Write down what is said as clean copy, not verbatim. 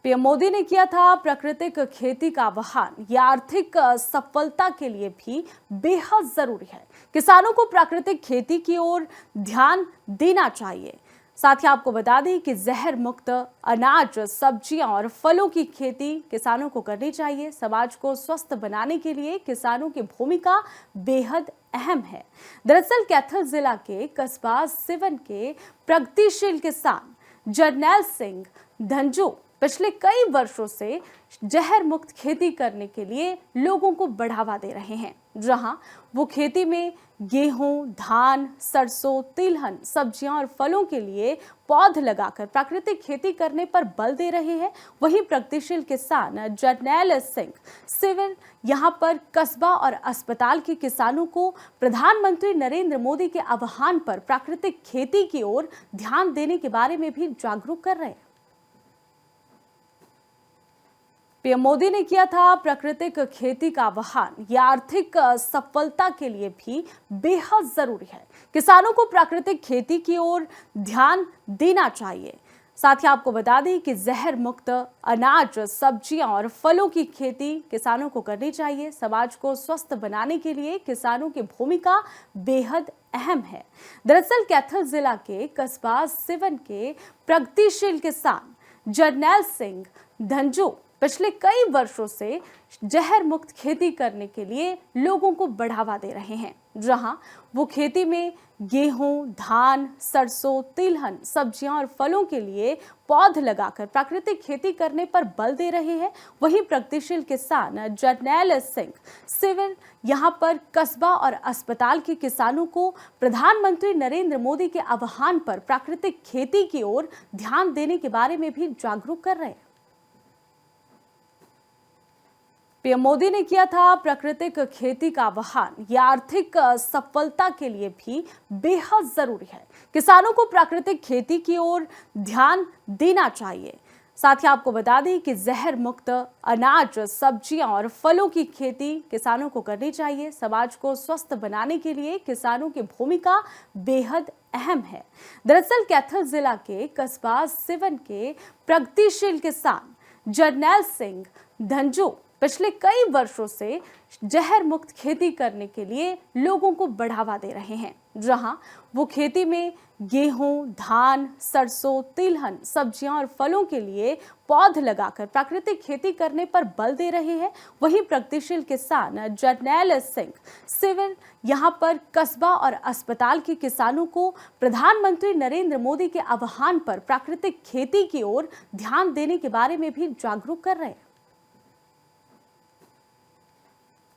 PM Modi ने किया था प्राकृतिक खेती का आह्वान। यह आर्थिक सफलता के लिए भी बेहद जरूरी है। किसानों को प्राकृतिक खेती की ओर ध्यान देना चाहिए। साथ ही आपको बता दें कि जहर मुक्त अनाज, सब्जियां और फलों की खेती किसानों को करनी चाहिए। समाज को स्वस्थ बनाने के लिए किसानों की भूमिका बेहद अहम है। दरअसल कैथल जिला के कस्बा सिवन के प्रगतिशील किसान जरनैल सिंह धंजू पिछले कई वर्षों से जहर मुक्त खेती करने के लिए लोगों को बढ़ावा दे रहे हैं। जहां वो खेती में गेहूं, धान, सरसों, तिलहन, सब्जियां और फलों के लिए पौध लगाकर प्राकृतिक खेती करने पर बल दे रहे हैं। वहीं प्रगतिशील किसान जरनैल सिंह सिविल यहां पर कस्बा और अस्पताल के किसानों को प्रधानमंत्री नरेंद्र मोदी के आह्वान पर प्राकृतिक खेती की ओर ध्यान देने के बारे में भी जागरूक कर रहे हैं। पीएम मोदी ने किया था प्राकृतिक खेती का आह्वान। यह आर्थिक सफलता के लिए भी बेहद जरूरी है। किसानों को प्राकृतिक खेती की ओर ध्यान देना चाहिए। साथ ही आपको बता दें कि जहर मुक्त अनाज, सब्जियां और फलों की खेती किसानों को करनी चाहिए। समाज को स्वस्थ बनाने के लिए किसानों की भूमिका बेहद अहम है। दरअसल कैथल जिला के कस्बा सिवन के प्रगतिशील किसान जरनैल सिंह धंजू पिछले कई वर्षों से जहर मुक्त खेती करने के लिए लोगों को बढ़ावा दे रहे हैं। जहां वो खेती में गेहूं, धान, सरसों, तिलहन, सब्जियां और फलों के लिए पौध लगाकर प्राकृतिक खेती करने पर बल दे रहे हैं। वहीं प्रगतिशील किसान जरनैल सिंह सिविल यहां पर कस्बा और अस्पताल के किसानों को प्रधानमंत्री नरेंद्र मोदी के आह्वान पर प्राकृतिक खेती की ओर ध्यान देने के बारे में भी जागरूक कर रहे हैं। पीएम मोदी ने किया था प्राकृतिक खेती का आह्वान। यह आर्थिक सफलता के लिए भी बेहद जरूरी है। किसानों को प्राकृतिक खेती की ओर ध्यान देना चाहिए। साथ ही आपको बता दें कि जहर मुक्त अनाज, सब्जियां और फलों की खेती किसानों को करनी चाहिए। समाज को स्वस्थ बनाने के लिए किसानों की भूमिका बेहद अहम है। दरअसल कैथल जिला के कस्बा सिवन के प्रगतिशील किसान जरनैल सिंह धंजू पिछले कई वर्षों से जहर मुक्त खेती करने के लिए लोगों को बढ़ावा दे रहे हैं। जहां वो खेती में गेहूं, धान, सरसों, तिलहन, सब्जियां और फलों के लिए पौध लगाकर प्राकृतिक खेती करने पर बल दे रहे हैं। वहीं प्रगतिशील किसान जरनैल सिंह सिविल यहां पर कस्बा और अस्पताल के किसानों को प्रधानमंत्री नरेंद्र मोदी के आह्वान पर प्राकृतिक खेती की ओर ध्यान देने के बारे में भी जागरूक कर रहे हैं।